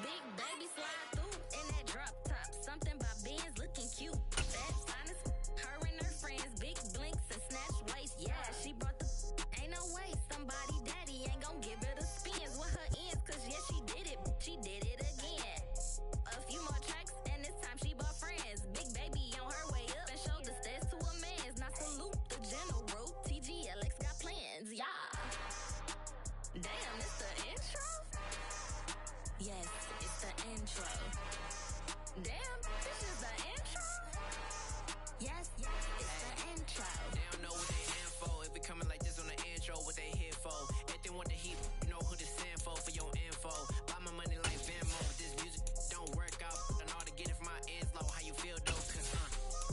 Big baby slide through in that drop top. Something by Benz looking cute. That finest, her and her friends, big blinks and snatch waist. Yeah, she brought the ain't no way. Somebody daddy ain't gon' give her the spins with her ends. Cause yeah, she did it again. A few more tracks and this time she bought friends. Big baby on her way up and showed the stats to a man's. Now salute the general. TGLX got plans, yeah. Damn, it's the intro? Yes, it's the intro. Damn, this is the intro? Yes, it's the intro. They don't know what they in for. If we coming like this on the intro, what they here for? If they want the heat, you know who to send for your info. Buy my money like Venmo, but this music don't work out. I know how to get it from my ends low. How you feel though? Cause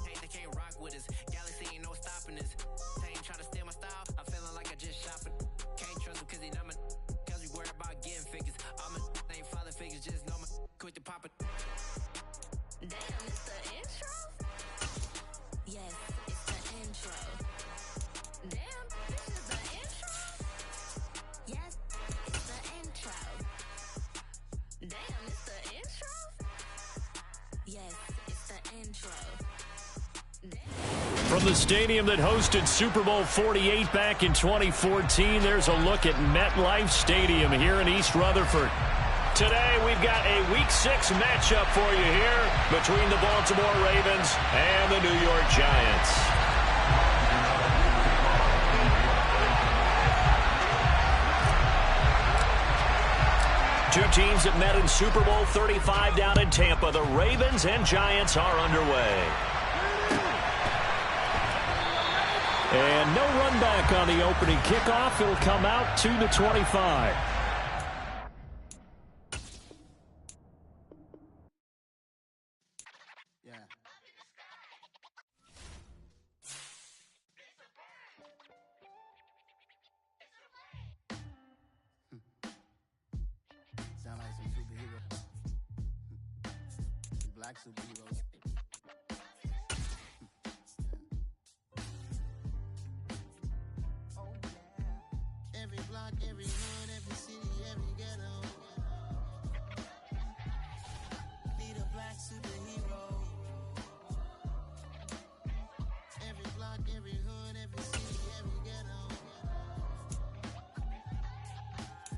hey, they can't rock with us. Galaxy ain't no stopping us. They ain't trying to steal my style. I'm feeling like I just shopping. Can't trust him cause he not my. Cause we worried about getting figures. All my ain't father figures, just know my quick to pop it. Damn, it's the intro? Yes, it's the intro. Damn, this is the intro? Yes, it's the intro. Damn, it's the intro? Yes, it's the intro. From the stadium that hosted Super Bowl 48 back in 2014, there's a look at MetLife Stadium here in East Rutherford. Today, we've got a Week 6 matchup for you here between the Baltimore Ravens and the New York Giants. Two teams that met in Super Bowl 35 down in Tampa. The Ravens and Giants are underway. And no run back on the opening kickoff. It'll come out to the 25. Sound like some superheroes. Some black superheroes. Oh yeah. Every block, every hood, every city, every ghetto. Need a black superhero. Every block, every hood, every city, every ghetto.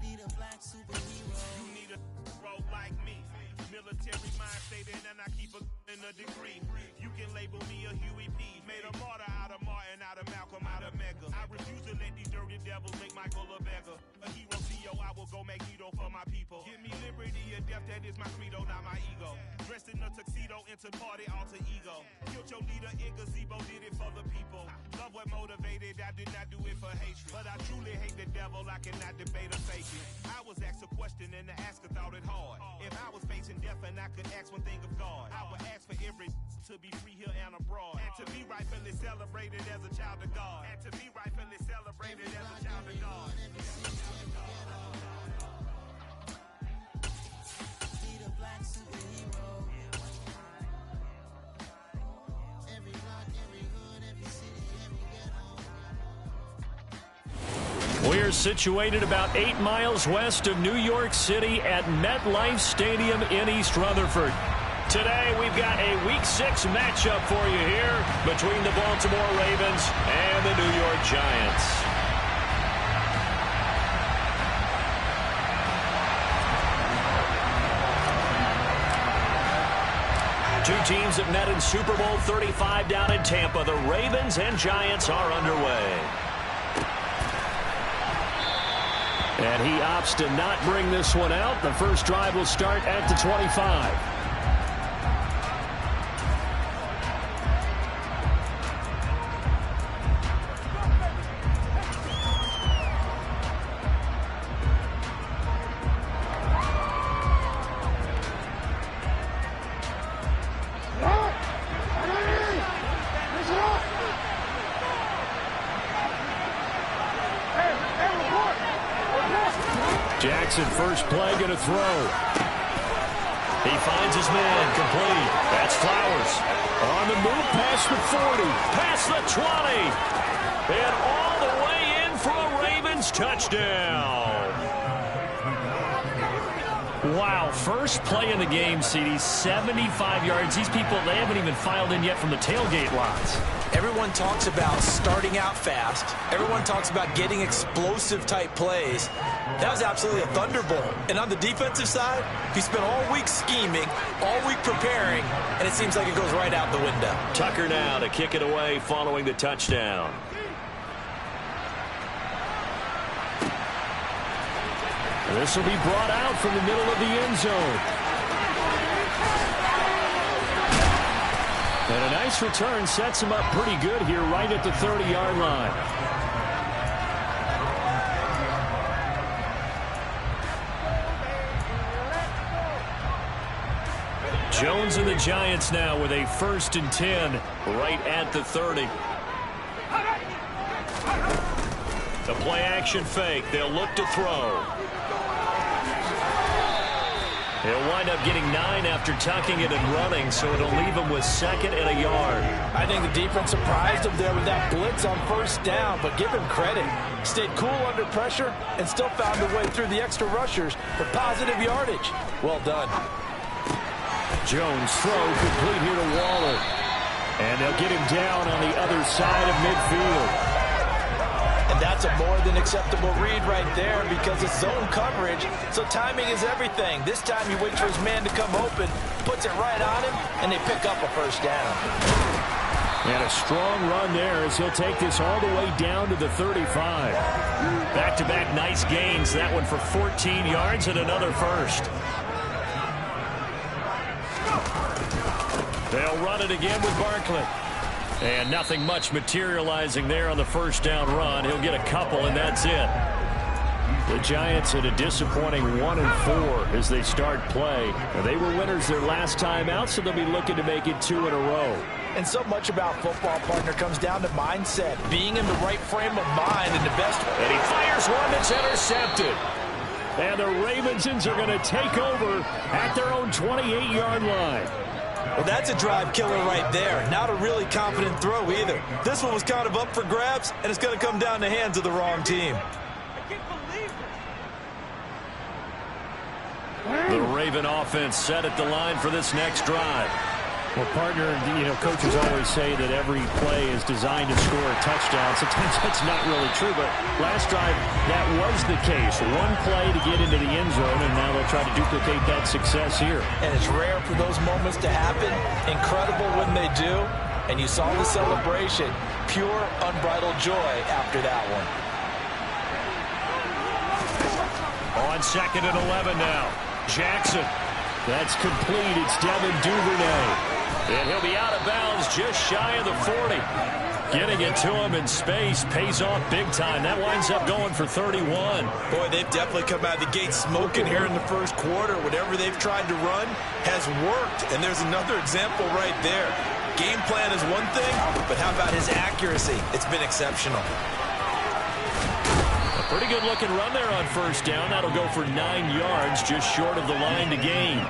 Need a black superhero. You need a role like me. Military mind stated, and I keep in a degree. You can label me a Huey P. Made a martyr out of Martin, out of Malcolm, out of Mega. I refuse to let these dirty devils make Michael a beggar. A hero CEO, I will go Magneto for my people. Give me liberty or death, that is my credo, not my ego. Dressed in a tuxedo, into party, alter ego. Killed your leader in gazebo, did it for the people. Love what motivated, I did not do it for hatred. But I truly hate the devil, I cannot debate or fake it. I was asked a question and the asker thought it hard. If I was facing death and I could ask one thing of God, I would ask for every to be free here and abroad. And to be rightfully celebrated as a child of God. And to be rightfully celebrated as a child of God. Need a black superhero. Every block, every hood, every city, every ghetto. We're situated about 8 miles west of New York City at MetLife Stadium in East Rutherford. Today, we've got a Week 6 matchup for you here between the Baltimore Ravens and the New York Giants. Two teams that met in Super Bowl 35 down in Tampa. The Ravens and Giants are underway. And he opts to not bring this one out. The first drive will start at the 25. Jackson, first play, going to throw. He finds his man, complete. That's Flowers. On the move, past the 40, past the 20. And all the way in for a Ravens touchdown. Wow, first play in the game, CD, 75 yards. These people, they haven't even filed in yet from the tailgate lots. Everyone talks about starting out fast. Everyone talks about getting explosive-type plays. That was absolutely a thunderbolt. And on the defensive side, he spent all week scheming, all week preparing, and it seems like it goes right out the window. Tucker now to kick it away following the touchdown. This will be brought out from the middle of the end zone. And a nice return sets him up pretty good here right at the 30-yard line. Jones and the Giants now with a 1st and 10 right at the 30. The play action fake. They'll look to throw. He'll wind up getting 9 after tucking it and running, so it'll leave him with 2nd and a yard. I think the defense surprised him there with that blitz on 1st down, but give him credit. Stayed cool under pressure and still found a way through the extra rushers for positive yardage. Well done. Jones throw complete here to Waller. And they'll get him down on the other side of midfield. And that's a more than acceptable read right there because it's zone coverage, so timing is everything. This time you wait for his man to come open, puts it right on him, and they pick up a 1st down. And a strong run there as he'll take this all the way down to the 35. Back-to-back nice gains, that one for 14 yards and another 1st. They'll run it again with Barkley. And nothing much materializing there on the 1st down run. He'll get a couple, and that's it. The Giants at a disappointing 1-4 as they start play. Now, they were winners their last time out, so they'll be looking to make it 2 in a row. And so much about football, partner, comes down to mindset, being in the right frame of mind and the best. And he fires one that's intercepted. And the Ravensons are going to take over at their own 28-yard line. Well, that's a drive killer right there. Not a really confident throw either. This one was kind of up for grabs, and it's going to come down the hands of the wrong team. The Raven offense set at the line for this next drive. Well, partner, coaches always say that every play is designed to score a touchdown. Sometimes that's not really true, but last drive, that was the case. One play to get into the end zone, and now they'll try to duplicate that success here. And it's rare for those moments to happen. Incredible when they do. And you saw the celebration. Pure, unbridled joy after that one. On 2nd and 11 now. Jackson. That's complete. It's Devin Duvernay. And he'll be out of bounds just shy of the 40. Getting it to him in space pays off big time. That winds up going for 31. Boy, they've definitely come out of the gate smoking here in the 1st quarter. Whatever they've tried to run has worked. And there's another example right there. Game plan is one thing, but how about his accuracy? It's been exceptional. A pretty good looking run there on 1st down. That'll go for 9 yards, just short of the line to gain.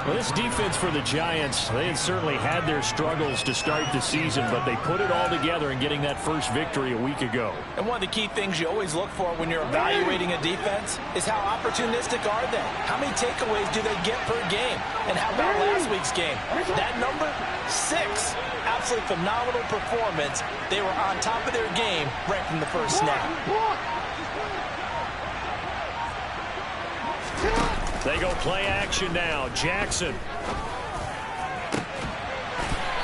Well, this defense for the Giants, they had certainly had their struggles to start the season, but they put it all together in getting that first victory a week ago. And one of the key things you always look for when you're evaluating a defense is how opportunistic are they? How many takeaways do they get per game? And how about last week's game? That number, 6. Absolutely phenomenal performance. They were on top of their game right from the first snap. They go play action now. Jackson.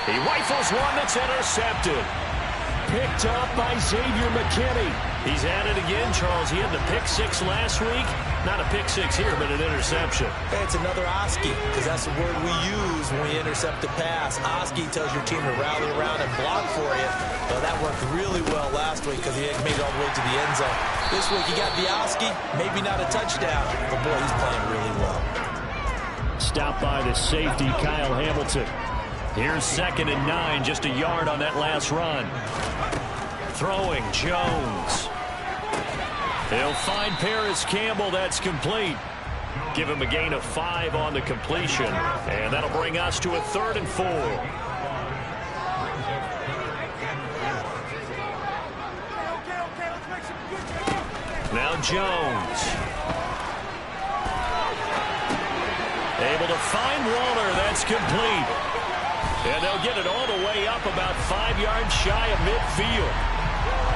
He rifles one that's intercepted. Picked up by Xavier McKinney. He's at it again, Charles. He had the pick 6 last week. Not a pick 6 here, but an interception. Hey, it's another Oski, because that's the word we use when we intercept a pass. Oski tells your team to rally around and block for you. Well, that worked really well last week because he had made it all the way to the end zone. This week he got the Oski, maybe not a touchdown, but boy, he's playing really well. Stopped by the safety, Kyle Hamilton. Here's 2nd and 9, just a yard on that last run. Throwing Jones. He'll find Paris Campbell. That's complete. Give him a gain of 5 on the completion. And that'll bring us to a 3rd and 4. Now Jones. Able to find Waller. That's complete. And they'll get it all the way up about 5 yards shy of midfield.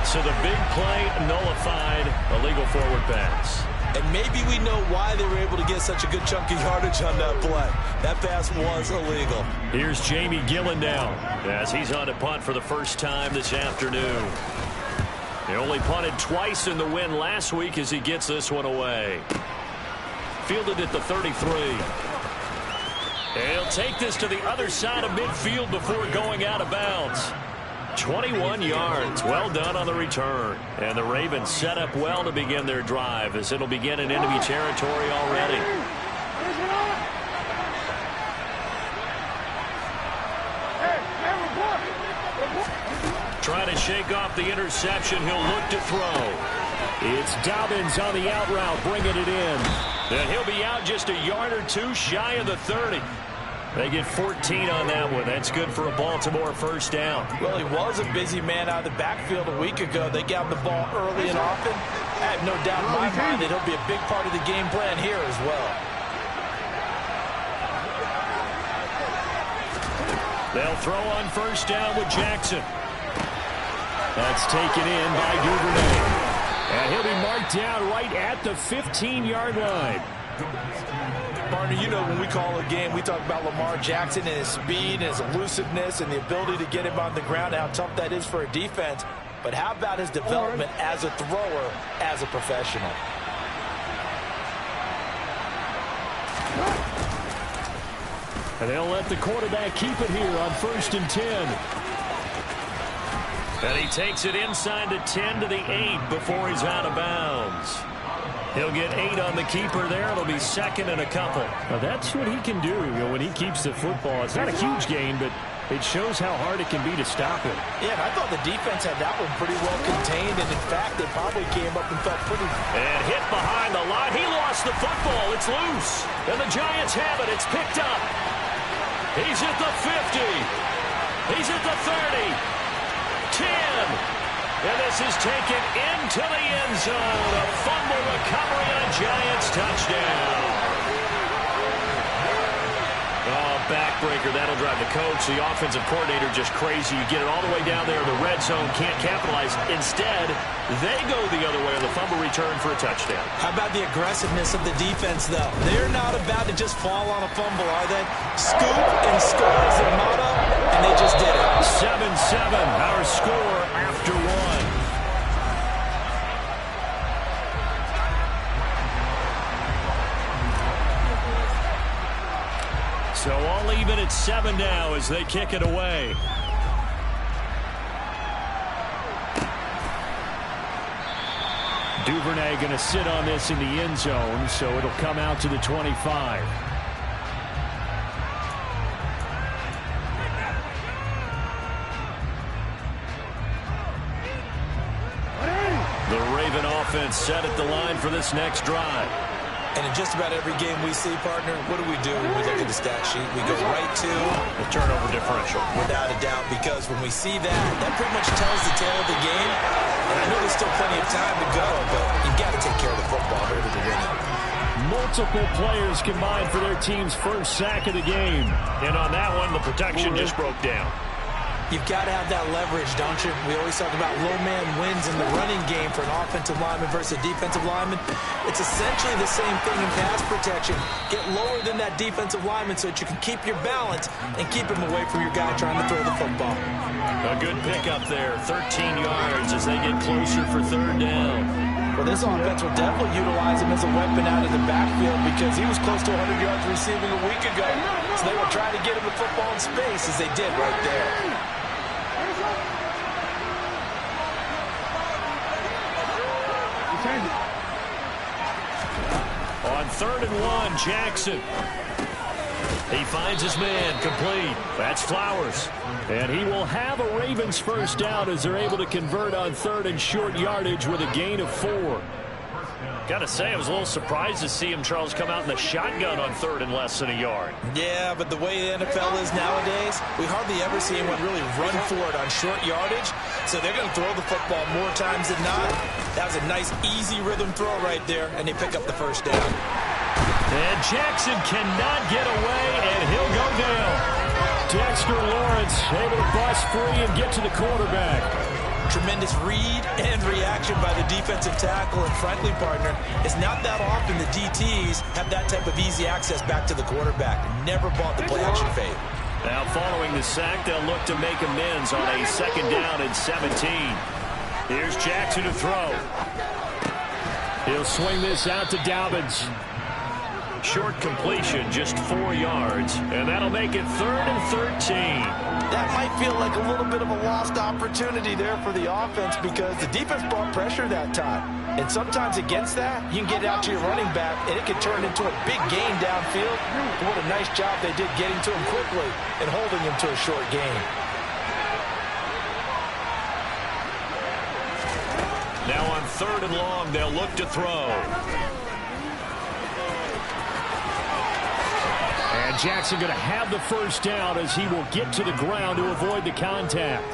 So the big play nullified, illegal forward pass. And maybe we know why they were able to get such a good chunk of yardage on that play. That pass was illegal. Here's Jamie Gillen now as he's on a punt for the first time this afternoon. He only punted twice in the win last week as he gets this one away. Fielded at the 33. He'll take this to the other side of midfield before going out of bounds. 21 yards. Well done on the return. And the Ravens set up well to begin their drive as it'll begin in enemy territory already. Trying to shake off the interception. He'll look to throw. It's Dobbins on the out route, bringing it in. And he'll be out just a yard or two shy of the 30. They get 14 on that one. That's good for a Baltimore first down. Well, he was a busy man out of the backfield a week ago. They got him the ball early and often. I have no doubt in my mind that he'll be a big part of the game plan here as well. They'll throw on first down with Jackson. That's taken in by Duvernay. And he'll be marked down right at the 15-yard line. Partner, you know when we call a game, we talk about Lamar Jackson and his speed and his elusiveness and the ability to get him on the ground, how tough that is for a defense. But how about his development as a thrower, as a professional? And they'll let the quarterback keep it here on 1st and 10. And he takes it inside the 10 to the 8 before he's out of bounds. He'll get 8 on the keeper there. It'll be second and a couple. Now that's what he can do, when he keeps the football. It's not a huge gain, but it shows how hard it can be to stop it. Yeah, and I thought the defense had that one pretty well contained, and in fact, they probably came up and felt pretty... And hit behind the line. He lost the football. It's loose. And the Giants have it. It's picked up. He's at the 50. He's at the 30. 10. And this is taken into the end zone. A fumble recovery and a Giants touchdown. Oh, backbreaker. That'll drive the coach. The offensive coordinator just crazy. You get it all the way down there in the red zone. Can't capitalize. Instead, they go the other way on the fumble return for a touchdown. How about the aggressiveness of the defense, though? They're not about to just fall on a fumble, are they? Scoop and score is their motto, and they just did it. 7-7, our score after one. So all even at 7 now as they kick it away. Duvernay going to sit on this in the end zone, so it'll come out to the 25. The Raven offense set at the line for this next drive. And in just about every game we see, partner, what do? When we look at the stat sheet, we go right to the turnover differential. Without a doubt, because when we see that, that pretty much tells the tale of the game. And I know there's still plenty of time to go, but you've got to take care of the football in order to win it. Multiple players combined for their team's first sack of the game. And on that one, the protection just broke down. You've got to have that leverage, don't you? We always talk about low man wins in the running game for an offensive lineman versus a defensive lineman. It's essentially the same thing in pass protection. Get lower than that defensive lineman so that you can keep your balance and keep him away from your guy trying to throw the football. A good pickup there, 13 yards as they get closer for 3rd down. Well, this offense will definitely utilize him as a weapon out of the backfield because he was close to 100 yards receiving a week ago. So they will try to get him the football in space as they did right there. On 3rd and 1, Jackson. He finds his man, complete. That's Flowers. And he will have a Ravens first down as they're able to convert on 3rd and short yardage with a gain of 4. Got to say, I was a little surprised to see him, Charles, come out in the shotgun on 3rd and less than a yard. Yeah, but the way the NFL is nowadays, we hardly ever see anyone really run for it on short yardage. So they're going to throw the football more times than not. That was a nice, easy rhythm throw right there, and they pick up the first down. And Jackson cannot get away, and he'll go down. Dexter Lawrence able to bust free and get to the quarterback. Tremendous read and reaction by the defensive tackle. And frankly, partner, it's not that often the DTs have that type of easy access back to the quarterback. Never bought the play-action fade. Now following the sack, they'll look to make amends on a 2nd down and 17. Here's Jackson to throw. He'll swing this out to Dobbins. Short completion, just 4 yards, and that'll make it 3rd and 13. That might feel like a little bit of a lost opportunity there for the offense because the defense brought pressure that time. And sometimes against that, you can get out to your running back, and it can turn into a big gain downfield. What a nice job they did getting to him quickly and holding him to a short gain. Now on 3rd and long, they'll look to throw. And Jackson going to have the 1st down as he will get to the ground to avoid the contact.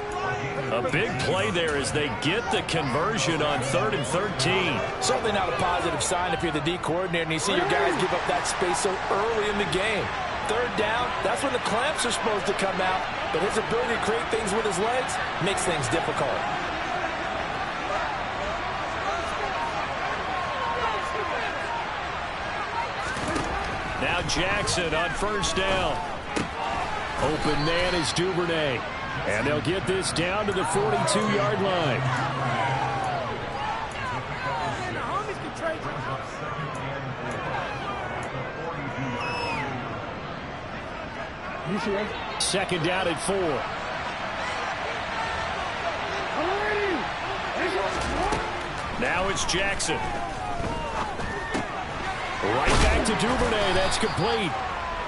A big play there as they get the conversion on 3rd and 13. Certainly not a positive sign if you're the D coordinator and you see your guys give up that space so early in the game. 3rd down, that's when the clamps are supposed to come out, but his ability to create things with his legs makes things difficult. Now Jackson on 1st down. Open man is Duvernay. And they'll get this down to the 42-yard line. Second down at 4. Now it's Jackson. Right back to Duvernay. That's complete.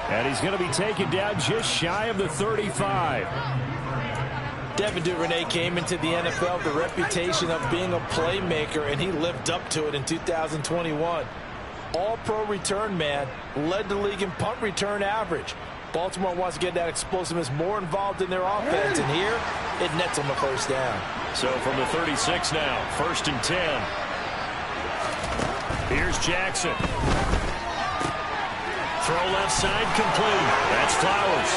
And he's going to be taken down just shy of the 35. Devin Duvernay came into the NFL with the reputation of being a playmaker, and he lived up to it in 2021. All-pro return man, led the league in punt return average. Baltimore wants to get that explosiveness more involved in their offense, and here it nets on the 1st down. So from the 36 now, 1st and 10. Here's Jackson. Throw left side complete. That's Flowers.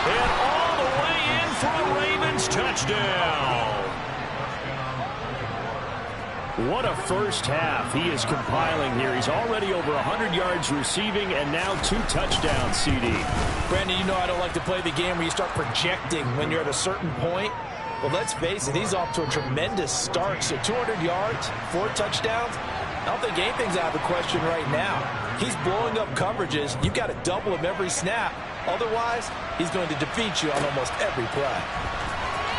And all the way in for a Ravens touchdown. What a 1st half he is compiling here. He's already over 100 yards receiving and now 2 touchdowns, CD. Brandon, you know I don't like to play the game where you start projecting when you're at a certain point. Well, let's face it, he's off to a tremendous start. So 200 yards, 4 touchdowns. I don't think anything's out of the question right now. He's blowing up coverages. You've got to double him every snap. Otherwise, he's going to defeat you on almost every play.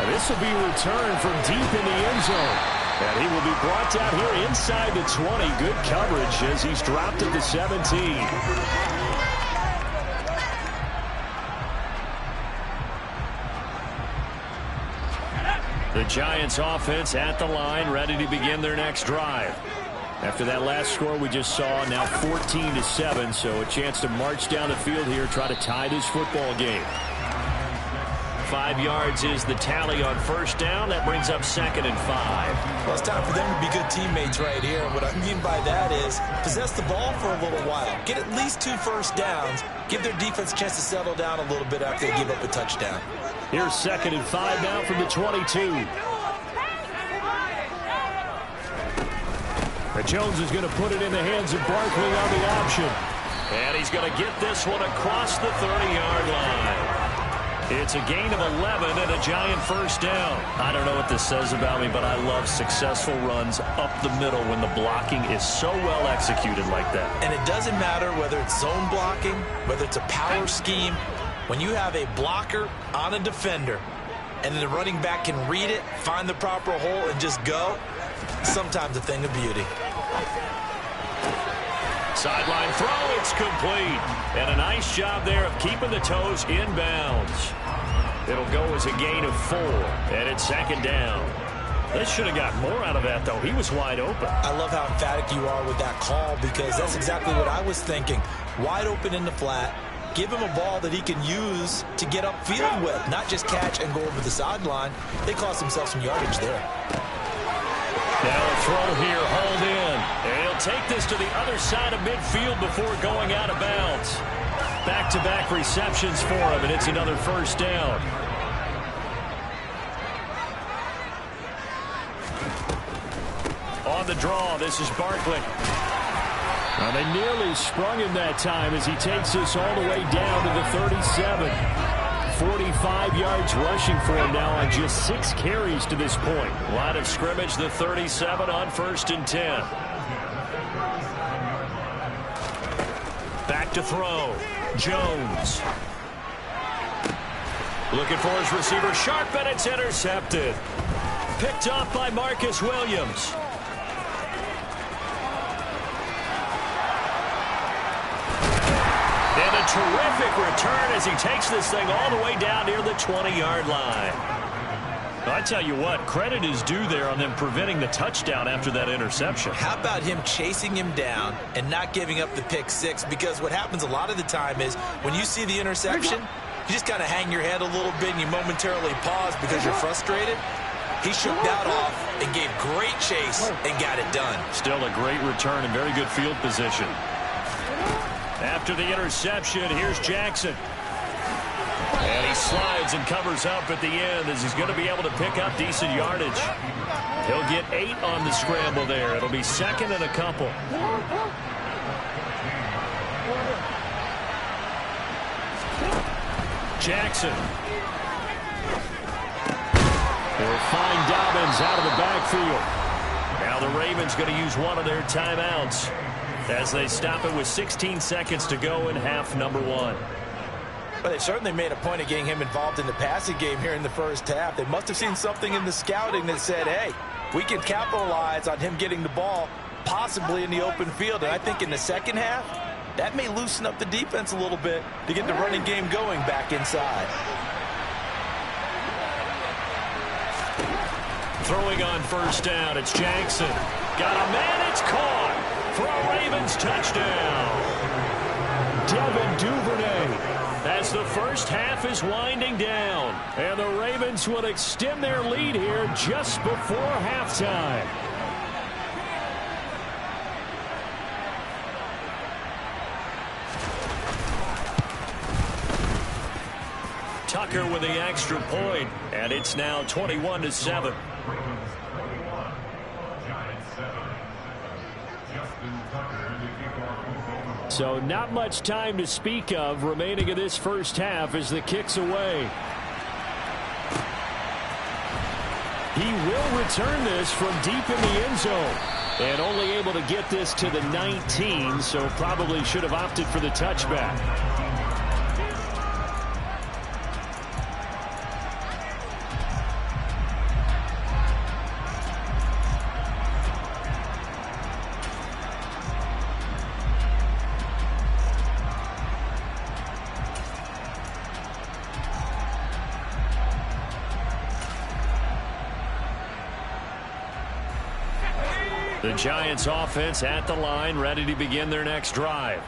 And this will be returned from deep in the end zone. And he will be brought down here inside the 20. Good coverage as he's dropped at the 17. The Giants offense at the line, ready to begin their next drive. After that last score we just saw, now 14-7, so a chance to march down the field here, try to tie this football game. 5 yards is the tally on 1st down. That brings up 2nd and 5. Well, it's time for them to be good teammates right here. What I mean by that is possess the ball for a little while. Get at least 2 first downs. Give their defense a chance to settle down a little bit after they give up a touchdown. Here's 2nd and 5 now from the 22. And Jones is going to put it in the hands of Barkley on the option. And he's going to get this one across the 30-yard line. It's a gain of 11 and a Giant 1st down. I don't know what this says about me, but I love successful runs up the middle when the blocking is so well executed like that. And it doesn't matter whether it's zone blocking, whether it's a power scheme. When you have a blocker on a defender and the running back can read it, find the proper hole, and just go, sometimes a thing of beauty. Sideline throw, it's complete. And a nice job there of keeping the toes inbounds. It'll go as a gain of 4, and it's 2nd down. They should have got more out of that, though. He was wide open. I love how emphatic you are with that call because that's exactly what I was thinking. Wide open in the flat. Give him a ball that he can use to get upfield with, not just catch and go over the sideline. They cost themselves some yardage there. Now a throw here, hauled in. And he'll take this to the other side of midfield before going out of bounds. Back-to-back receptions for him, and it's another first down. On the draw, this is Barkley. Now they nearly sprung him that time as he takes this all the way down to the 37. 45 yards rushing for him now on just 6 carries to this point. Line of scrimmage, the 37 on 1st and 10. Back to throw. Jones. Looking for his receiver, sharp, and it's intercepted. Picked off by Marcus Williams. And a terrific return as he takes this thing all the way down near the 20-yard line. I tell you what, credit is due there on them preventing the touchdown after that interception. How about him chasing him down and not giving up the pick six? Because what happens a lot of the time is when you see the interception, you just kind of hang your head a little bit and you momentarily pause because you're frustrated. He shook that off and gave great chase and got it done. Still a great return and very good field position. After the interception, here's Jackson. And he slides and covers up at the end as he's going to be able to pick up decent yardage. He'll get 8 on the scramble there. It'll be 2nd and a couple. Jackson. They'll find Dobbins out of the backfield. Now the Ravens going to use one of their timeouts as they stop it with 16 seconds to go in half number 1. But they certainly made a point of getting him involved in the passing game here in the first half. They must have seen something in the scouting that said, hey, we can capitalize on him getting the ball possibly in the open field. And I think in the second half, that may loosen up the defense a little bit to get the running game going back inside. Throwing on first down, it's Jackson. Got a man, it's caught for a Ravens touchdown. Devin Duvernay. As the first half is winding down, and the Ravens will extend their lead here just before halftime. Tucker with the extra point, and it's now 21-7. So not much time to speak of remaining in this first half as the kick's away. He will return this from deep in the end zone. And only able to get this to the 19, so probably should have opted for the touchback. The Giants offense at the line, ready to begin their next drive.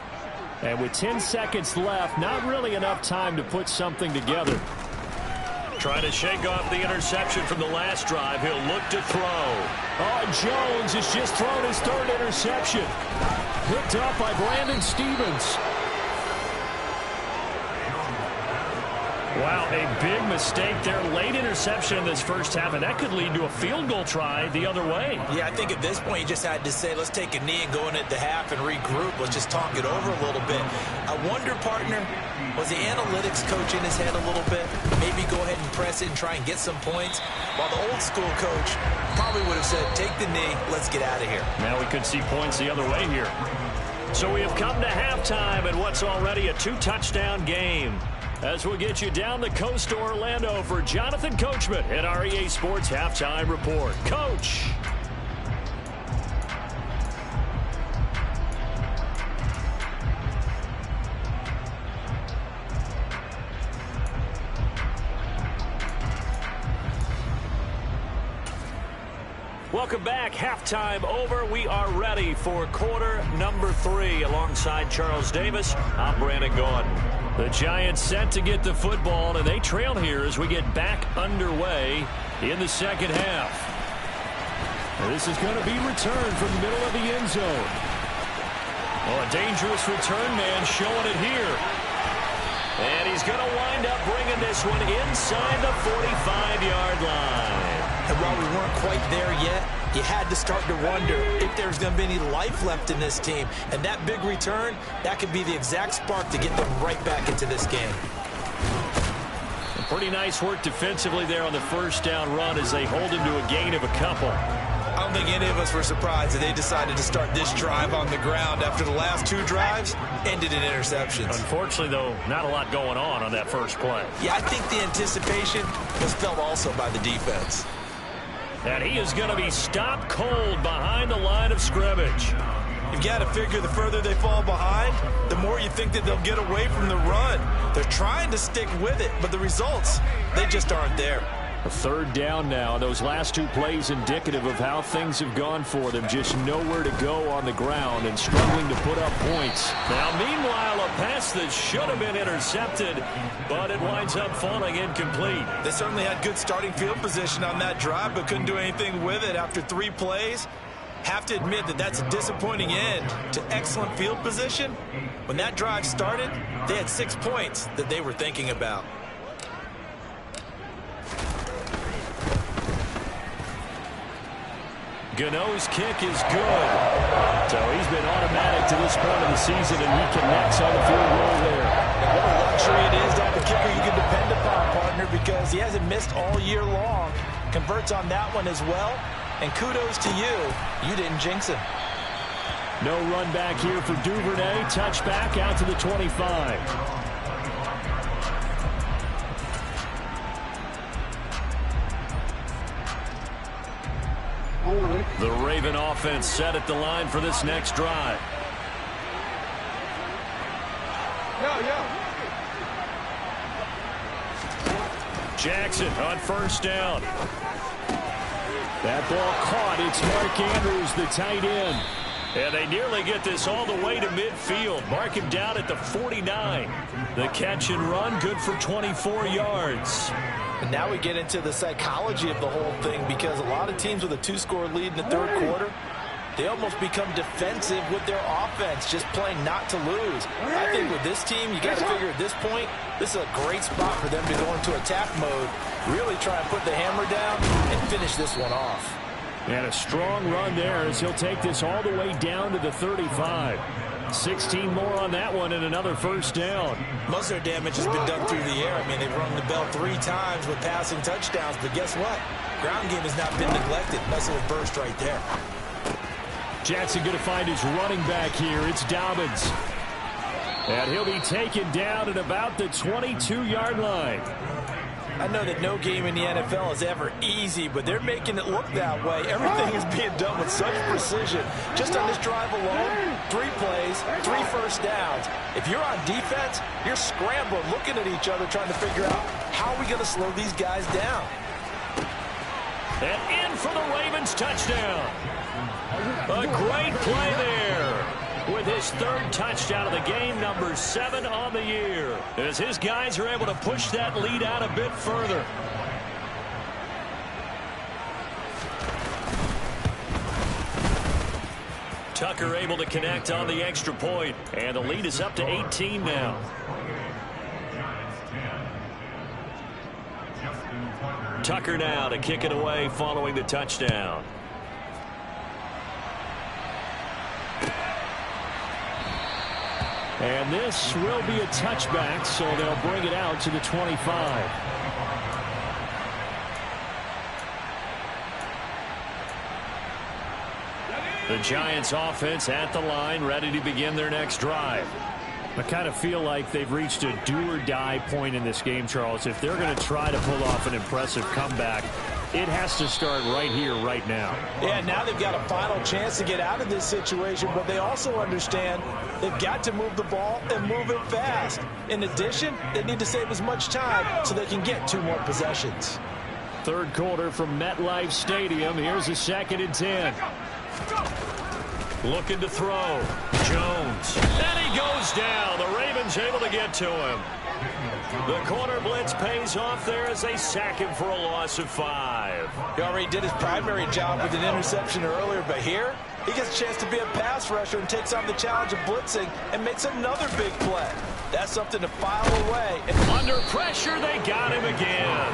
And with 10 seconds left, not really enough time to put something together. Trying to shake off the interception from the last drive. He'll look to throw. Oh, Jones has just thrown his 3rd interception. Picked up by Brandon Stevens. Wow, a big mistake there. Late interception in this first half, and that could lead to a field goal try the other way. Yeah, I think at this point you just had to say, let's take a knee and go into the half and regroup. Let's just talk it over a little bit. I wonder, partner, was the analytics coach in his head a little bit? Maybe go ahead and press it and try and get some points? While the old school coach probably would have said, take the knee, let's get out of here. Now we could see points the other way here. So we have come to halftime in what's already a 2-touchdown game. As we'll get you down the coast to Orlando for Jonathan Coachman at our EA Sports Halftime Report. Coach. Welcome back. Halftime over. We are ready for quarter number 3 alongside Charles Davis. I'm Brandon Gordon. The Giants set to get the football, and they trail here as we get back underway in the second half. This is going to be returned from the middle of the end zone. Oh, a dangerous return man showing it here. And he's going to wind up bringing this one inside the 45-yard line. And while we weren't quite there yet, you had to start to wonder if there's going to be any life left in this team. And that big return, that could be the exact spark to get them right back into this game. Pretty nice work defensively there on the first down run as they hold him to a gain of a couple. I don't think any of us were surprised that they decided to start this drive on the ground after the last two drives ended in interceptions. Unfortunately, though, not a lot going on that first play. Yeah, I think the anticipation was felt also by the defense. And he is going to be stopped cold behind the line of scrimmage. You've got to figure the further they fall behind, the more you think that they'll get away from the run. They're trying to stick with it, but the results, they just aren't there. A third down now. Those last two plays indicative of how things have gone for them. Just nowhere to go on the ground and struggling to put up points. Now, meanwhile, a pass that should have been intercepted, but it winds up falling incomplete. They certainly had good starting field position on that drive, but couldn't do anything with it after 3 plays. Have to admit that that's a disappointing end to excellent field position. When that drive started, they had 6 points that they were thinking about. Gano's kick is good. So he's been automatic to this point of the season, and he connects on the field goal there. What a luxury it is to have a kicker you can depend upon, partner, because he hasn't missed all year long. Converts on that one as well. And kudos to you. You didn't jinx him. No run back here for Duvernay. Touchback out to the 25. The Raven offense set at the line for this next drive. Jackson on first down. That ball caught. It's Mark Andrews, the tight end. And they nearly get this all the way to midfield. Mark him down at the 49. The catch and run, good for 24 yards. And now we get into the psychology of the whole thing, because a lot of teams with a 2-score lead in the third quarter, they almost become defensive with their offense, just playing not to lose. I think with this team, you got to figure at this point, this is a great spot for them to go into attack mode, really try and put the hammer down and finish this one off. And a strong run there as he'll take this all the way down to the 35. 16 more on that one and another first down. Most of their damage has been done through the air. I mean, they've rung the bell 3 times with passing touchdowns, but guess what? Ground game has not been neglected. Nice little burst right there. Jackson going to find his running back here. It's Dobbins. And he'll be taken down at about the 22-yard line. I know that no game in the NFL is ever easy, but they're making it look that way. Everything is being done with such precision. Just on this drive alone, 3 plays, 3 first downs. If you're on defense, you're scrambling, looking at each other, trying to figure out how are we going to slow these guys down. And in for the Ravens touchdown. A great play there with his 3rd touchdown of the game, number 7 on the year, as his guys are able to push that lead out a bit further. Tucker able to connect on the extra point, and the lead is up to 18 now. Tucker now to kick it away following the touchdown. And this will be a touchback, so they'll bring it out to the 25. The Giants offense at the line, ready to begin their next drive. I kind of feel like they've reached a do-or-die point in this game, Charles. If they're going to try to pull off an impressive comeback, it has to start right here, right now. Yeah, now they've got a final chance to get out of this situation, but they also understand they've got to move the ball and move it fast. In addition, they need to save as much time so they can get 2 more possessions. Third quarter from MetLife Stadium. Here's a 2nd and 10. Looking to throw. Jones. And he goes down. The Ravens Ravens able to get to him. The corner blitz pays off there as they sack him for a loss of 5. He already did his primary job with an interception earlier, but here he gets a chance to be a pass rusher and takes on the challenge of blitzing and makes another big play. That's something to file away. Under pressure, they got him again.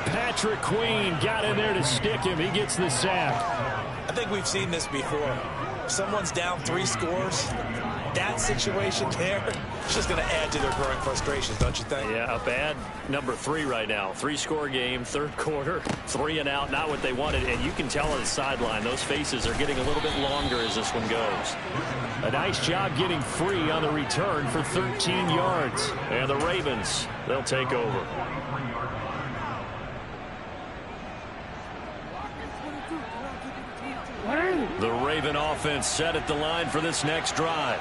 Patrick Queen got in there to stick him. He gets the sack. I think we've seen this before. If someone's down 3 scores, that situation there, it's just going to add to their growing frustrations, don't you think? Yeah, a bad number 3 right now. 3-score game, third quarter, 3 and out, not what they wanted. And you can tell on the sideline, those faces are getting a little bit longer as this one goes. A nice job getting free on the return for 13 yards. And the Ravens, they'll take over. The Raven offense set at the line for this next drive.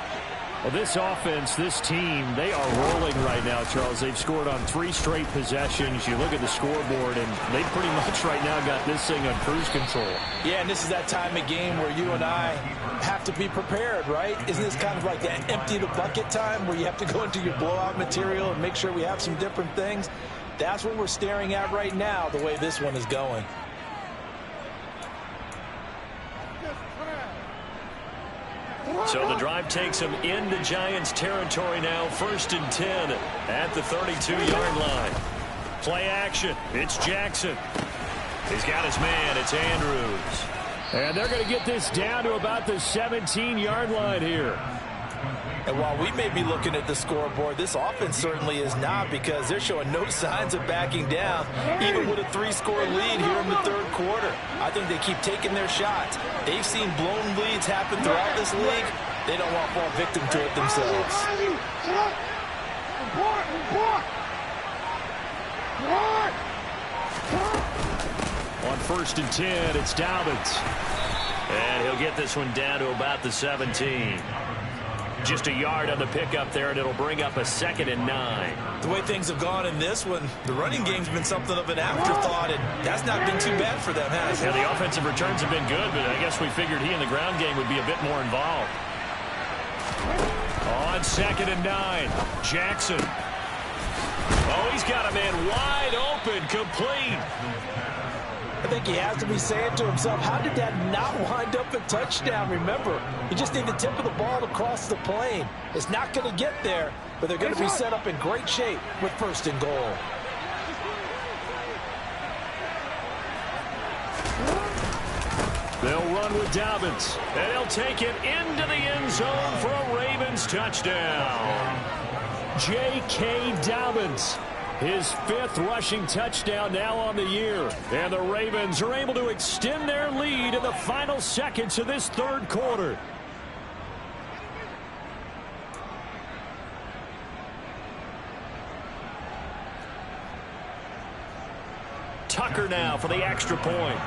Well, this offense, this team, they are rolling right now, Charles. They've scored on 3 straight possessions. You look at the scoreboard, and they pretty much right now got this thing on cruise control. Yeah, and this is that time of game where you and I have to be prepared, right? Isn't this kind of like that empty the bucket time where you have to go into your blowout material and make sure we have some different things? That's what we're staring at right now, the way this one is going. So the drive takes him into Giants territory now. 1st and 10 at the 32-yard line. Play action. It's Jackson. He's got his man. It's Andrews. And they're going to get this down to about the 17-yard line here. And while we may be looking at the scoreboard, this offense certainly is not, because they're showing no signs of backing down, even with a 3-score lead here in the third quarter. I think they keep taking their shots. They've seen blown leads happen throughout this league. They don't want to fall victim to it themselves. On 1st and 10, it's Dobbins. And he'll get this one down to about the 17. Just a yard on the pickup there, and it'll bring up a 2nd and 9. The way things have gone in this one, the running game's been something of an afterthought, and that's not been too bad for them, has it? Yeah, the offensive returns have been good, but I guess we figured he in the ground game would be a bit more involved. On 2nd and 9, Jackson. Oh, he's got a man wide open, complete. I think he has to be saying to himself, how did that not wind up a touchdown? Remember, you just need the tip of the ball to cross the plane. It's not going to get there, but they're going to be set up in great shape with 1st and goal. They'll run with Dobbins, and he'll take it into the end zone for a Ravens touchdown. J.K. Dobbins, his 5th rushing touchdown now on the year. And the Ravens are able to extend their lead in the final seconds of this third quarter. Tucker now for the extra point.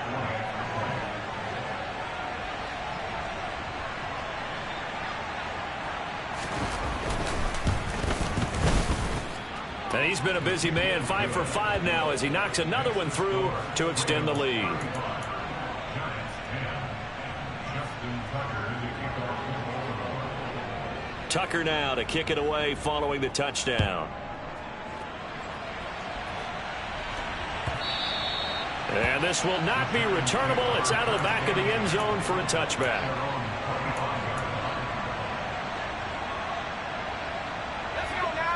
And he's been a busy man, 5 for 5 now as he knocks another one through to extend the lead. Tucker now to kick it away following the touchdown. And this will not be returnable. It's out of the back of the end zone for a touchback.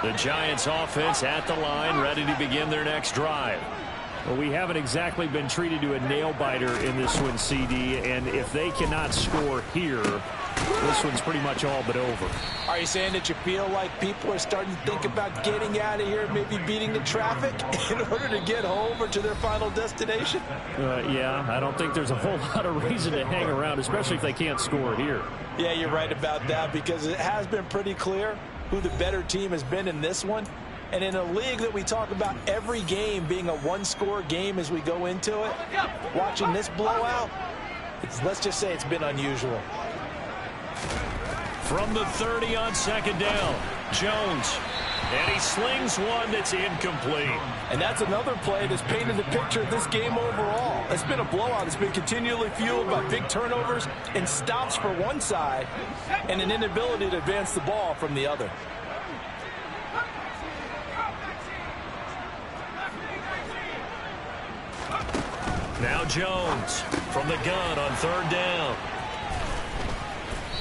The Giants offense at the line, ready to begin their next drive. Well, we haven't exactly been treated to a nail-biter in this one, CD, and if they cannot score here, this one's pretty much all but over. Are you saying that you feel like people are starting to think about getting out of here, maybe beating the traffic in order to get home or to their final destination? Yeah, I don't think there's a whole lot of reason to hang around, especially if they can't score here. Yeah, you're right about that, because it has been pretty clear who the better team has been in this one. And in a league that we talk about every game being a one-score game as we go into it, watching this blowout, let's just say it's been unusual. From the 30 on second down, Jones. And he slings one that's incomplete. And that's another play that's painted the picture of this game overall. It's been a blowout. It's been continually fueled by big turnovers and stops for one side and an inability to advance the ball from the other. Now Jones from the gun on 3rd down.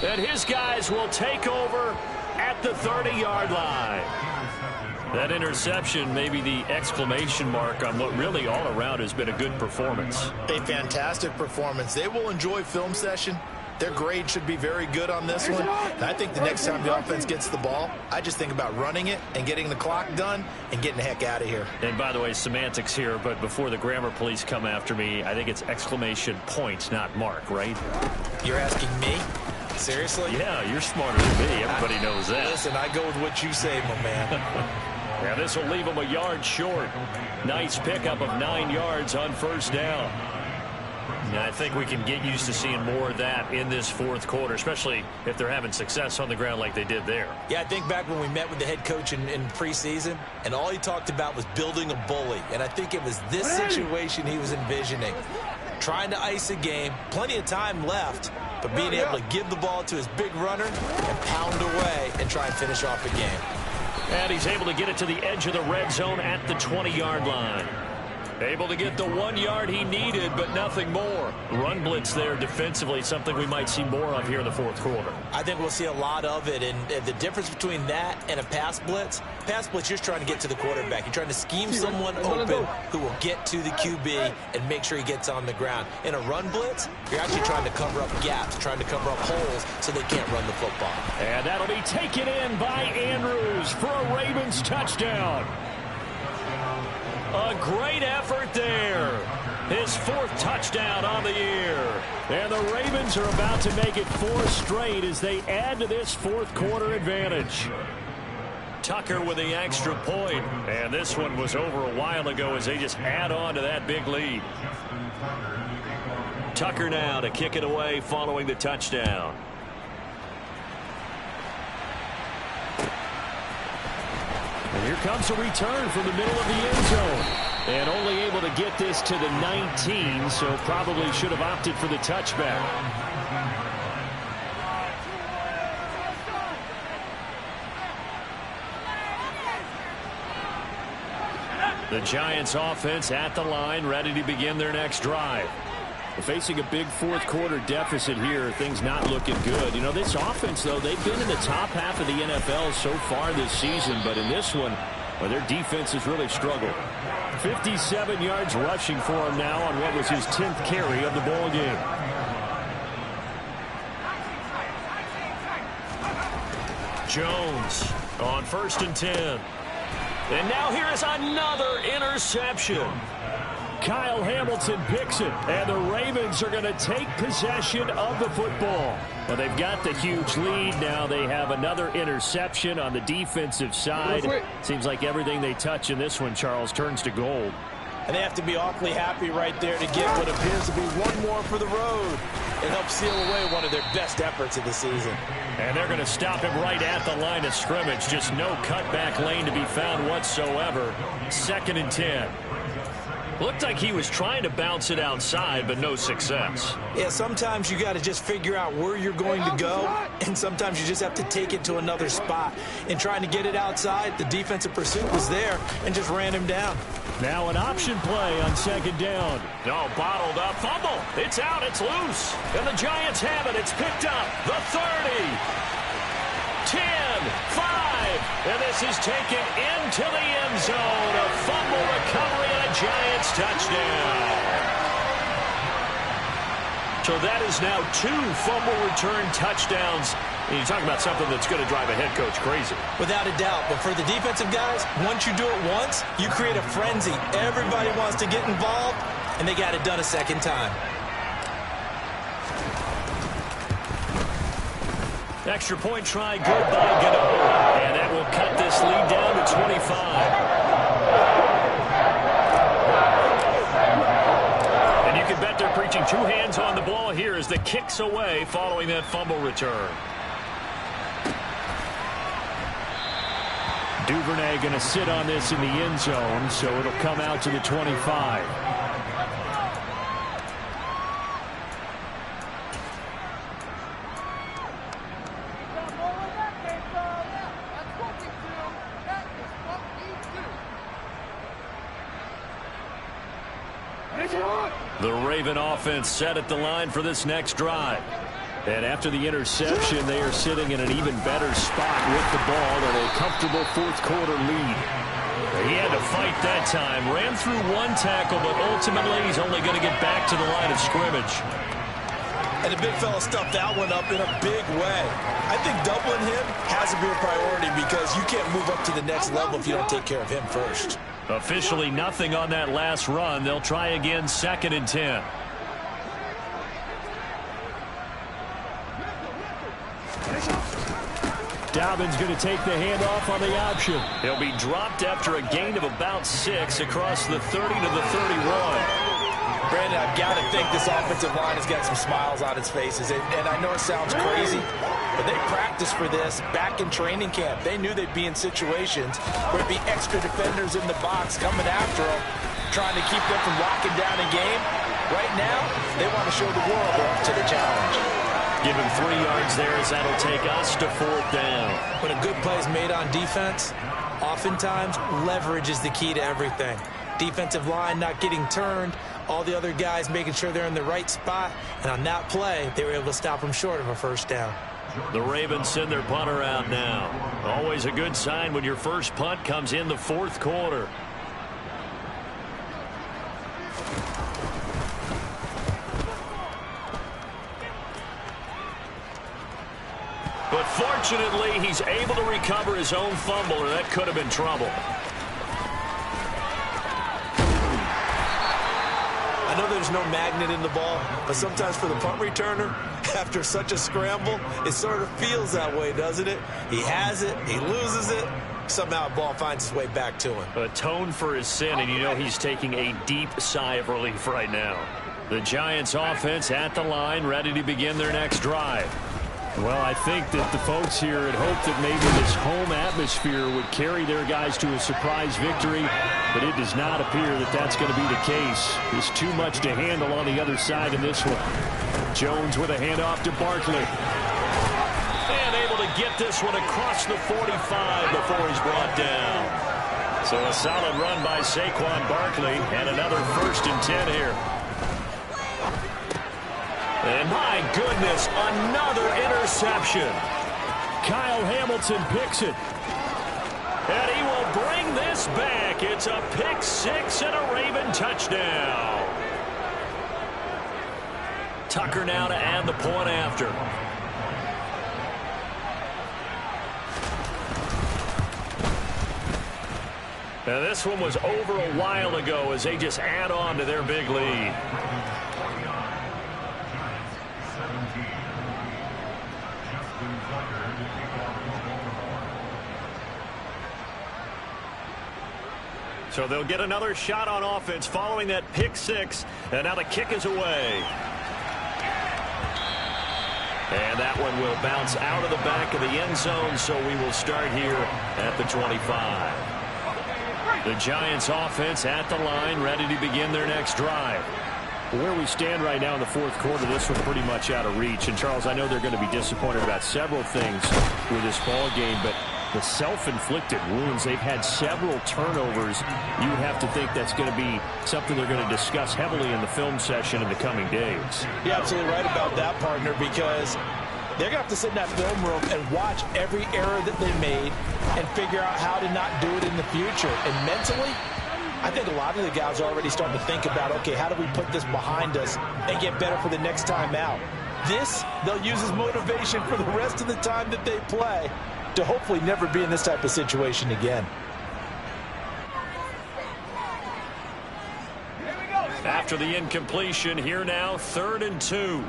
And his guys will take over at the 30-yard line. That interception may be the exclamation mark on what really all around has been a good performance. A fantastic performance. They will enjoy film session. Their grade should be very good on this one. And I think the next time the offense gets the ball, I just think about running it and getting the clock done and getting the heck out of here. And by the way, semantics here, but before the grammar police come after me, I think it's exclamation point, not mark, right? You're asking me? Seriously? Yeah, you're smarter than me. Everybody knows that. Listen, I go with what you say, my man. Yeah, this will leave them a yard short. Nice pickup of 9 yards on 1st down. And I think we can get used to seeing more of that in this 4th quarter, especially if they're having success on the ground like they did there. Yeah, I think back when we met with the head coach in preseason, and all he talked about was building a bully. And I think it was this situation he was envisioning. Trying to ice a game, plenty of time left, but being able to give the ball to his big runner and pound away and try and finish off the game. And he's able to get it to the edge of the red zone at the 20-yard line. Able to get the 1 yard he needed, but nothing more. Run blitz there defensively, something we might see more of here in the 4th quarter. I think we'll see a lot of it, and the difference between that and a pass blitz, you're just trying to get to the quarterback. You're trying to scheme someone open who will get to the QB and make sure he gets on the ground. In a run blitz, you're actually trying to cover up gaps, trying to cover up holes so they can't run the football. And that'll be taken in by Andrews for a Ravens touchdown. A great effort there. His 4th touchdown on the year. And the Ravens are about to make it 4 straight as they add to this 4th quarter advantage. Tucker with the extra point. And this one was over a while ago as they just add on to that big lead. Tucker now to kick it away following the touchdown. And here comes a return from the middle of the end zone. And only able to get this to the 19, so probably should have opted for the touchback. The Giants offense at the line, ready to begin their next drive. Facing a big 4th quarter deficit here, things not looking good. You know, this offense, though, they've been in the top half of the NFL so far this season, but in this one, well, their defense has really struggled. 57 yards rushing for him now on what was his 10th carry of the ball game. Jones on 1st and 10. And now here is another interception. Kyle Hamilton picks it, and the Ravens are going to take possession of the football. Well, they've got the huge lead. Now they have another interception on the defensive side. Seems like everything they touch in this one, Charles, turns to gold. And they have to be awfully happy right there to get what appears to be one more for the road and help seal away one of their best efforts of the season. And they're going to stop him right at the line of scrimmage. Just no cutback lane to be found whatsoever. 2nd and 10. Looked like he was trying to bounce it outside, but no success. Yeah, sometimes you got to just figure out where you're going to go, and sometimes you just have to take it to another spot. In trying to get it outside, the defensive pursuit was there and just ran him down. Now an option play on 2nd down. No, bottled up. Fumble. It's out. It's loose. And the Giants have it. It's picked up. The 30. 10, 5, and this is taken into the end zone. A fumble recovery and a Giants touchdown. So that is now 2 fumble return touchdowns. And you're talking about something that's going to drive a head coach crazy. Without a doubt, but for the defensive guys, once you do it once, you create a frenzy. Everybody wants to get involved, and they got it done a 2nd time. Extra point try, good by Gano. And that will cut this lead down to 25. And you can bet they're preaching 2 hands on the ball here as the kick's away following that fumble return. Duvernay going to sit on this in the end zone, so it'll come out to the 25. It's on! The Raven offense set at the line for this next drive. And after the interception, they are sitting in an even better spot with the ball and a comfortable fourth-quarter lead. He had to fight that time. Ran through one tackle, but ultimately he's only going to get back to the line of scrimmage. And the big fella stuffed that one up in a big way. I think doubling him has to be a priority because you can't move up to the next level if you don't take care of him first. Officially nothing on that last run. They'll try again, 2nd and 10. Dobbins going to take the handoff on the option. He'll be dropped after a gain of about 6 across the 30 to the 31. Brandon, I've got to think this offensive line has got some smiles on its faces. And I know it sounds crazy, but they practiced for this back in training camp. They knew they'd be in situations where there'd be extra defenders in the box coming after them, trying to keep them from locking down a game. Right now, they want to show the world they're up to the challenge. Give him 3 yards there as that'll take us to 4th down. When a good play is made on defense, oftentimes leverage is the key to everything. Defensive line not getting turned, all the other guys making sure they're in the right spot, and on that play, they were able to stop them short of a first down. The Ravens send their punter out now. Always a good sign when your first punt comes in the 4th quarter. But fortunately, he's able to recover his own fumble, or that could have been trouble. I know there's no magnet in the ball, but sometimes for the punt returner, after such a scramble, it sort of feels that way, doesn't it? He has it, he loses it, somehow the ball finds its way back to him. Atone for his sin, and you know he's taking a deep sigh of relief right now. The Giants offense at the line, ready to begin their next drive. Well, I think that the folks here had hoped that maybe this home atmosphere would carry their guys to a surprise victory, but it does not appear that that's going to be the case. There's too much to handle on the other side in this one. Jones with a handoff to Barkley. And able to get this one across the 45 before he's brought down. So a solid run by Saquon Barkley, and another 1st and 10 here. And my goodness, another interception. Kyle Hamilton picks it. And he will bring this back. It's a pick 6 and a Raven touchdown. Tucker now to add the point after. Now this one was over a while ago as they just add on to their big lead. So they'll get another shot on offense following that pick 6. And now the kick is away. And that one will bounce out of the back of the end zone, so we will start here at the 25. The Giants offense at the line, ready to begin their next drive. Where we stand right now in the 4th quarter, this one's pretty much out of reach. And, Charles, I know they're going to be disappointed about several things with this ball game, but the self-inflicted wounds, they've had several turnovers. You have to think that's going to be something they're going to discuss heavily in the film session in the coming days. You're absolutely right about that, partner, because they're going to have to sit in that film room and watch every error that they made and figure out how to not do it in the future. And mentally, I think a lot of the guys are already starting to think about, okay, how do we put this behind us and get better for the next time out? This, they'll use as motivation for the rest of the time that they play to hopefully never be in this type of situation again. After the incompletion, here now, 3rd and 2.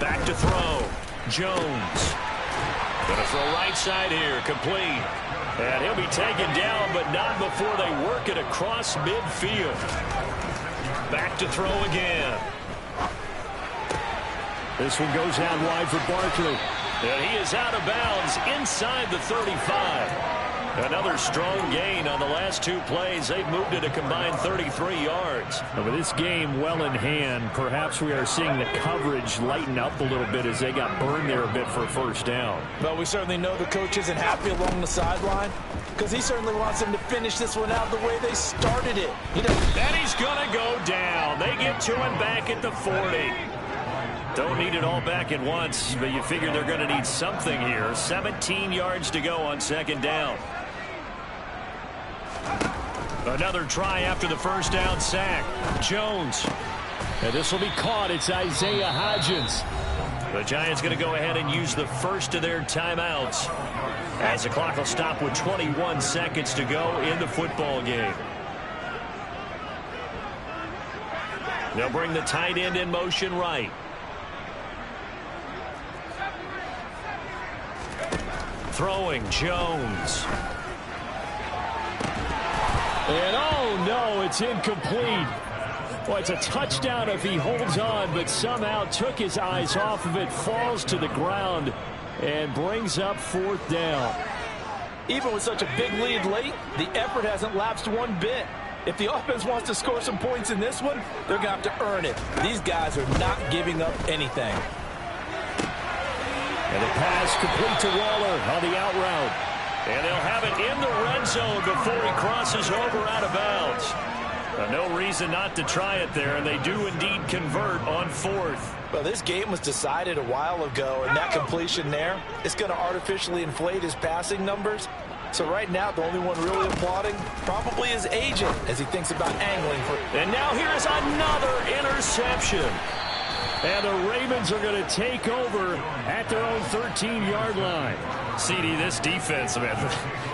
Back to throw. Jones. Gonna throw right side here, complete. And he'll be taken down, but not before they work it across midfield. Back to throw again. This one goes out wide for Barkley. And he is out of bounds inside the 35. Another strong gain on the last two plays. They've moved it a combined 33 yards. Now, with this game well in hand, perhaps we are seeing the coverage lighten up a little bit as they got burned there a bit for a first down. Well, we certainly know the coach isn't happy along the sideline because he certainly wants them to finish this one out the way they started it. And he's going to go down. They get to him back at the 40. Don't need it all back at once, but you figure they're going to need something here. 17 yards to go on second down. Another try after the first down sack. Jones. And this will be caught. It's Isaiah Hodgins. The Giants going to go ahead and use the first of their timeouts as the clock will stop with 21 seconds to go in the football game. They'll bring the tight end in motion right. Throwing Jones. And oh no, it's incomplete. Well, it's a touchdown if he holds on, but somehow took his eyes off of it, falls to the ground, and brings up fourth down. Even with such a big lead late, the effort hasn't lapsed one bit. If the offense wants to score some points in this one, they're going to have to earn it. These guys are not giving up anything. And the pass complete to Waller on the out route. And they'll have it in the red zone before he crosses over out of bounds. No reason not to try it there, and they do indeed convert on fourth. Well, this game was decided a while ago, and that completion there is going to artificially inflate his passing numbers. So right now, the only one really applauding probably his agent as he thinks about angling for. And now here's another interception. And the Ravens are going to take over at their own 13-yard line. CD, this defense, man,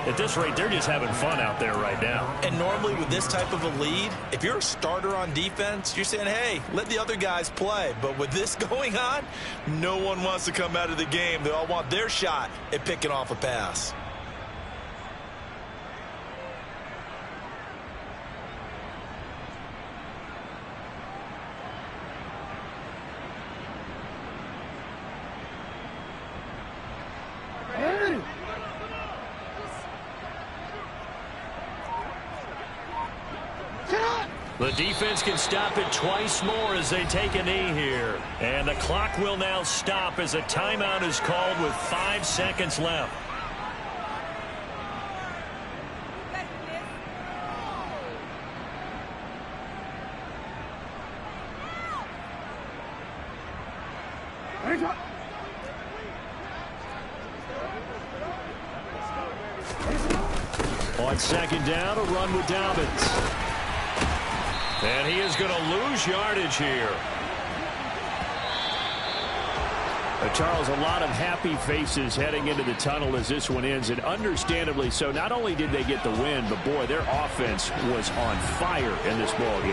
at this rate, they're just having fun out there right now. And normally with this type of a lead, if you're a starter on defense, you're saying, hey, let the other guys play. But with this going on, no one wants to come out of the game. They all want their shot at picking off a pass. The defense can stop it twice more as they take a knee here. And the clock will now stop as a timeout is called with 5 seconds left. On second down, a run with Dobbins. And he is going to lose yardage here. Charles, a lot of happy faces heading into the tunnel as this one ends, and understandably so. Not only did they get the win, but boy, their offense was on fire in this ball game.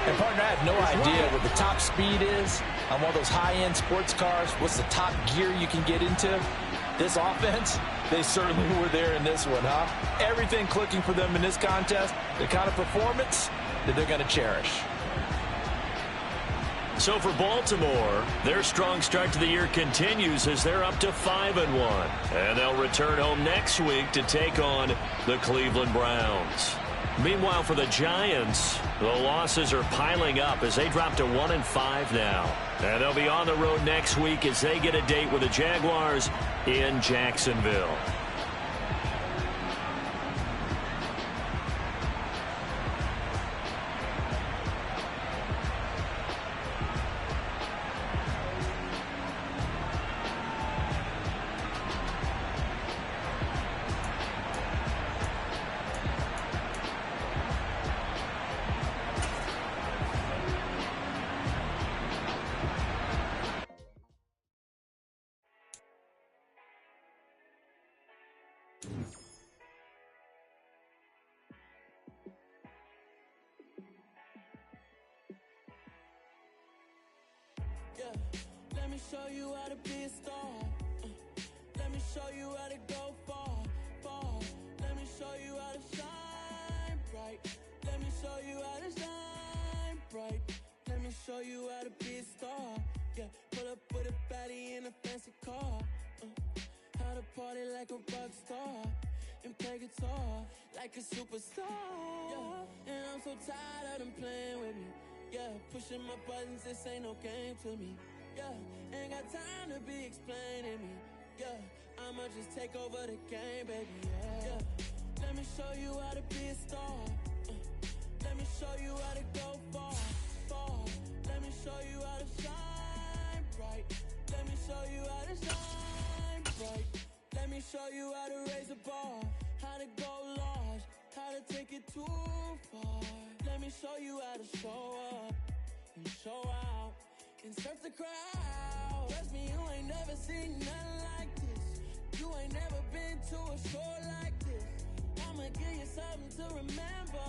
And partner, I have no idea what the top speed is on one of those high-end sports cars. What's the top gear you can get into? This offense, they certainly were there in this one, huh? Everything clicking for them in this contest, the kind of performance that they're going to cherish. So for Baltimore, their strong start to the year continues as they're up to 5-1. And they'll return home next week to take on the Cleveland Browns. Meanwhile, for the Giants, the losses are piling up as they drop to 1-5 now. And they'll be on the road next week as they get a date with the Jaguars in Jacksonville. Let me show you how to be a star. Let me show you how to go far, far. Let me show you how to shine bright. Let me show you how to shine bright. Let me show you how to be a star. Yeah, pull up with a baddie in a fancy car. How to party like a rock star. and play guitar like a superstar. Yeah, and I'm so tired of them playing with me. Yeah, pushing my buttons, this ain't no game to me. Yeah, ain't got time to be explaining me. Yeah, I'ma just take over the game, baby. Yeah, let me show you how to be a star. Let me show you how to go far, far. Let me show you how to shine bright. Let me show you how to shine bright. Let me show you how to raise the bar, how to go large, how to take it too far. Let me show you how to show up and show out and surf the crowd. Trust me, you ain't never seen nothing like this. You ain't never been to a show like this. I'ma give you something to remember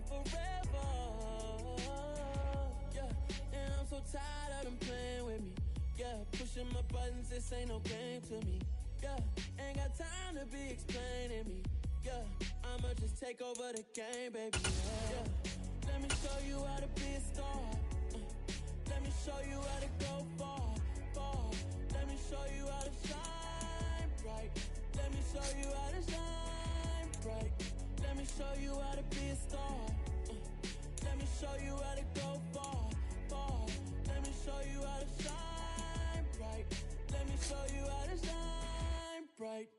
forever. Yeah, and I'm so tired of them playing with me. Yeah, pushing my buttons, this ain't no game to me. Yeah, ain't got time to be explaining me. Yeah, I'ma just take over the game, baby. Yeah, let me show you how to be a star. Let me show you how to go far, far. Let me show you how to shine bright. Let me show you how to shine bright. Let me show you how to be a star. Let me show you how to go far, far. Let me show you how to shine bright. Let me show you how to shine bright.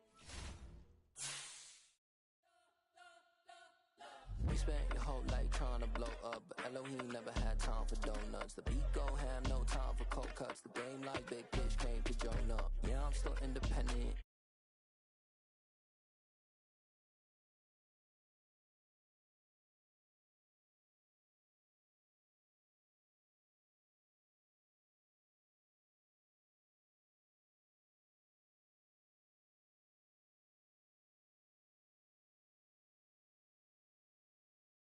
We spent your whole life trying to blow up, but Elohim never had time for donuts. The beat gon' have no time for cold cuts. The game like big bitch came to join up. Yeah, I'm still independent,